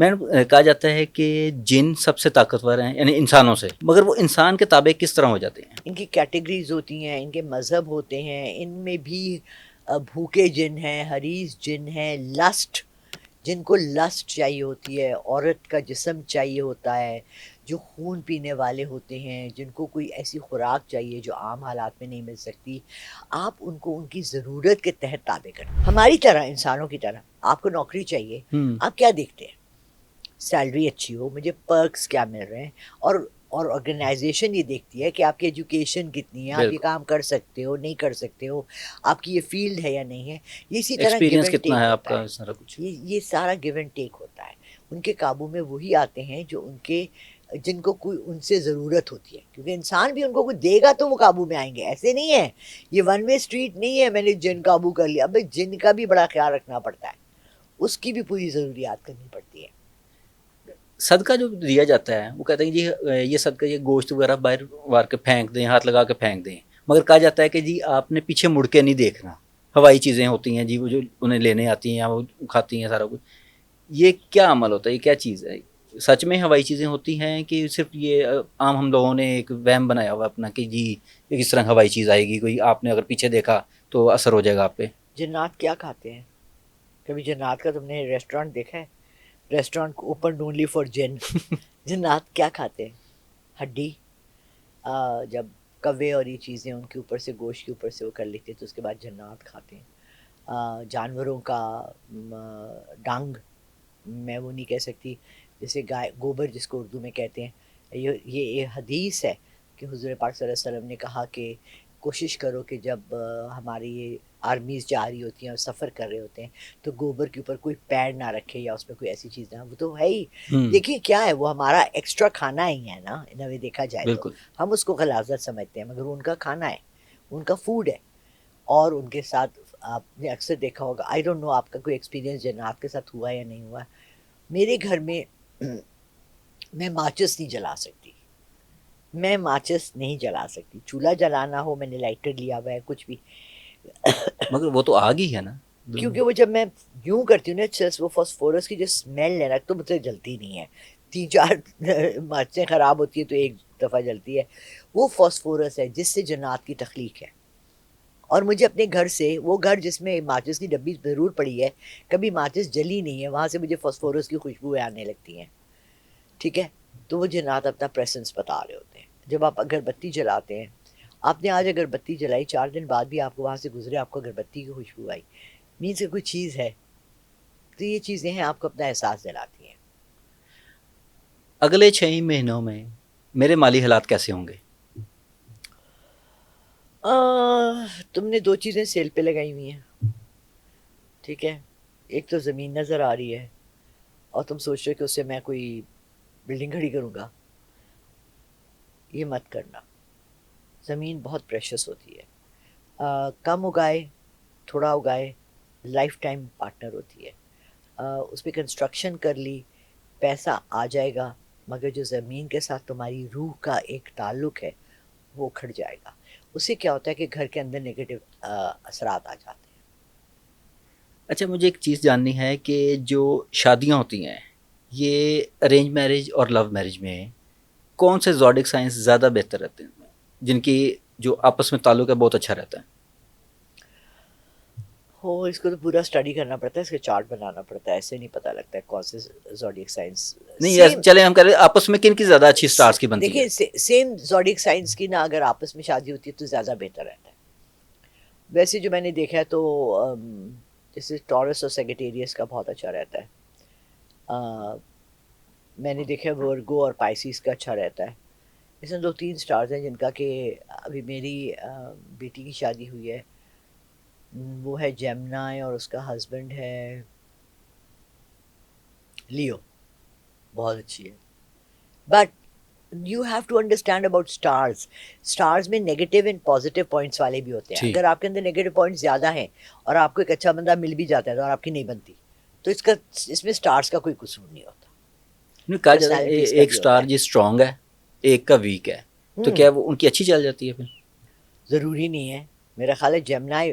میں کہا جاتا ہے کہ جن سب سے طاقتور ہیں یعنی انسانوں سے، مگر وہ انسان کے تابع کس طرح ہو جاتے ہیں؟ ان کی کیٹیگریز ہوتی ہیں، ان کے مذہب ہوتے ہیں، ان میں بھی بھوکے جن ہیں، حریص جن ہیں، لسٹ، جن کو لسٹ چاہیے ہوتی ہے، عورت کا جسم چاہیے ہوتا ہے، جو خون پینے والے ہوتے ہیں، جن کو کوئی ایسی خوراک چاہیے جو عام حالات میں نہیں مل سکتی، آپ ان کو ان کی ضرورت کے تحت تابع کریں، ہماری طرح، انسانوں کی طرح۔ آپ کو نوکری چاہیے، آپ کیا دیکھتے ہیں؟ سیلری اچھی ہو، مجھے پرکس کیا مل رہے ہیں، اور آرگنائزیشن یہ دیکھتی ہے کہ آپ کی ایجوکیشن کتنی ہے، آپ یہ بالکل، کام کر سکتے ہو نہیں کر سکتے ہو، آپ کی یہ فیلڈ ہے یا نہیں ہے۔ یہ اسی طرح گیو ایکسپیرینس اینڈ کتنا ٹیک ہے آپ ہوتا ہے، کا، سارا کچھ؟ یہ سارا گیو اینڈ ٹیک ہوتا ہے۔ ان کے قابو میں وہی آتے ہیں جو جن کو کوئی ان سے ضرورت ہوتی ہے، کیونکہ انسان بھی ان کو کوئی دے گا تو وہ قابو میں آئیں گے، ایسے نہیں ہے، یہ ون وے اسٹریٹ نہیں ہے میں نے جن قابو کر لیا۔ اب جن کا بھی بڑا خیال رکھنا پڑتا ہے، اس کی بھی پوری ضروریات کرنی پڑتی ہے۔ صدقہ جو دیا جاتا ہے وہ کہتے ہیں جی یہ صدقہ، یہ گوشت وغیرہ باہر وار کے پھینک دیں، ہاتھ لگا کے پھینک دیں، مگر کہا جاتا ہے کہ جی آپ نے پیچھے مڑ کے نہیں دیکھنا۔ ہوائی چیزیں ہوتی ہیں جی، وہ جو انہیں لینے آتی ہیں یا وہ کھاتی ہیں سارا کچھ، یہ کیا عمل ہوتا ہے، یہ کیا چیز ہے؟ سچ میں ہوائی چیزیں ہوتی ہیں کہ صرف یہ عام ہم لوگوں نے ایک وہم بنایا ہوا اپنا کہ جی یہ کس طرح ہوائی چیز آئے گی، کوئی آپ نے اگر پیچھے دیکھا تو اثر ہو جائے گا آپ پہ؟ جنات کیا کھاتے ہیں؟ کبھی جنات کا تم نے ریسٹورانٹ دیکھا ہے؟ ریسٹورانٹ اوپن اونلی فار جن۔ جنات کیا کھاتے ہیں؟ ہڈی، جب کوے اور یہ چیزیں ان کے اوپر سے، گوشت کے اوپر سے وہ کر لیتے ہیں تو اس کے بعد جنات کھاتے ہیں۔ جانوروں کا ڈنگ، میں وہ نہیں کہہ سکتی، جیسے گائے گوبر جس کو اردو میں کہتے ہیں، یہ حدیث ہے کہ حضور پاک صلی اللہ علیہ وسلم نے کہا کہ کوشش کرو کہ جب ہماری یہ آرمیز جا رہی ہوتی ہیں اور سفر کر رہے ہوتے ہیں تو گوبر کے اوپر کوئی پیر نہ رکھے یا اس میں کوئی ایسی چیز نہ، وہ تو ہے ہی، دیکھیے کیا ہے، وہ ہمارا ایکسٹرا کھانا ہی ہے نا، انہیں دیکھا جائے تو بالکل۔ ہم اس کو غلاظت سمجھتے ہیں، مگر وہ ان کا کھانا ہے، ان کا فوڈ ہے۔ اور ان کے ساتھ آپ نے اکثر دیکھا ہوگا، آئی ڈونٹ نو آپ کا کوئی ایکسپیرینس جنات کے ساتھ ہوا یا نہیں ہوا، میرے گھر میں میں ماچس نہیں جلا سکتی، میں ماچس نہیں جلا سکتی، چولہا جلانا ہو میں نے لائٹر لیا ہوا ہے کچھ بھی، مگر وہ تو آگ ہی ہے نا۔ کیونکہ وہ جب میں یوں کرتی ہوں نا، وہ فاسفورس کی جو اسمیل ہے نا تو مجھے جلتی نہیں ہے، 3 4 مارچیں خراب ہوتی ہیں تو ایک دفعہ جلتی ہے، وہ فاسفورس ہے جس سے جنات کی تخلیق ہے۔ اور مجھے اپنے گھر سے، وہ گھر جس میں ماچس کی ڈبی ضرور پڑی ہے، کبھی ماچس جلی نہیں ہے، وہاں سے مجھے فاسفورس کی خوشبوئیں آنے لگتی ہیں، ٹھیک ہے؟ تو وہ جنات اپنا پریسنس بتا رہے ہوتے ہیں۔ جب آپ اگربتی جلاتے ہیں، آپ نے آج اگربتی جلائی، 4 دن بعد بھی آپ کو وہاں سے گزرے، آپ کو اگربتی کی خوشبو آئی، مینس کہ کوئی چیز ہے، تو یہ چیزیں ہیں، آپ کو اپنا احساس دلاتی ہیں۔ اگلے 6 مہینوں میں میرے مالی حالات کیسے ہوں گے؟ تم نے 2 چیزیں سیل پہ لگائی ہوئی ہیں، ٹھیک ہے؟ ایک تو زمین نظر آ رہی ہے اور تم سوچ رہے کہ اس سے میں کوئی بلڈنگ کھڑی کروں گا، یہ مت کرنا۔ زمین بہت پریشس ہوتی ہے، کم اگائے، تھوڑا اگائے، لائف ٹائم پارٹنر ہوتی ہے۔ اس پہ کنسٹرکشن کر لی، پیسہ آ جائے گا، مگر جو زمین کے ساتھ تمہاری روح کا ایک تعلق ہے وہ کھٹ جائے گا۔ اس سے کیا ہوتا ہے کہ گھر کے اندر نگیٹو اثرات آ جاتے ہیں۔ اچھا، مجھے ایک چیز جاننی ہے کہ جو شادیاں ہوتی ہیں یہ ارینج میرج اور لو میرج میں کون سے زوڈک سائنس زیادہ بہتر رہتے ہیں، جن کی جو آپس میں تعلق ہے بہت اچھا رہتا ہے؟ ہو، اس کو تو پورا اسٹڈی کرنا پڑتا ہے، اس کا چارٹ بنانا پڑتا ہے، ایسے نہیں پتہ لگتا ہے کون سے زوڈیک سائنس نہیں سیم۔ چلے ہم کہہ رہے آپس میں کن کی زیادہ اچھی سٹارز کی بنتی ہے؟ دیکھیں سیم زوڈیک سائنس کی نا اگر آپس میں شادی ہوتی ہے تو زیادہ بہتر رہتا ہے۔ ویسے جو میں نے دیکھا ہے تو جیسے ٹورس اور سیگیٹیریس کا بہت اچھا رہتا ہے، میں نے دیکھا ہے ورگو اور پائسیس کا اچھا رہتا ہے۔ اس میں 2 3 سٹارز ہیں جن کا کہ ابھی میری بیٹی کی شادی ہوئی ہے، وہ ہے جیمنائی اور اس کا ہسبینڈ ہے لیو، بہت اچھی ہے۔ But you have to understand about stars, stars میں نگیٹو اینڈ پازیٹیو پوائنٹس والے بھی ہوتے ہیں، ٹھیک۔ اگر آپ کے اندر نگیٹو پوائنٹس زیادہ ہیں اور آپ کو ایک اچھا بندہ مل بھی جاتا ہے اور آپ کی نہیں بنتی تو اس میں اسٹارز کا کوئی قصور نہیں ہوتا، نہیں، کہا جاتا ہے پرسنالٹیز کا ایک بھی ہوتا سٹار ہے۔ جی اسٹرانگ ہے ایک کا ویک ہے، تو کیا وہ ان کی اچھی چل جاتی ہے پھر؟ ضروری نہیں ہے، میرا خیال ہے جیمنائی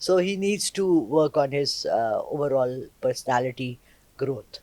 So he needs to work on his overall personality growth.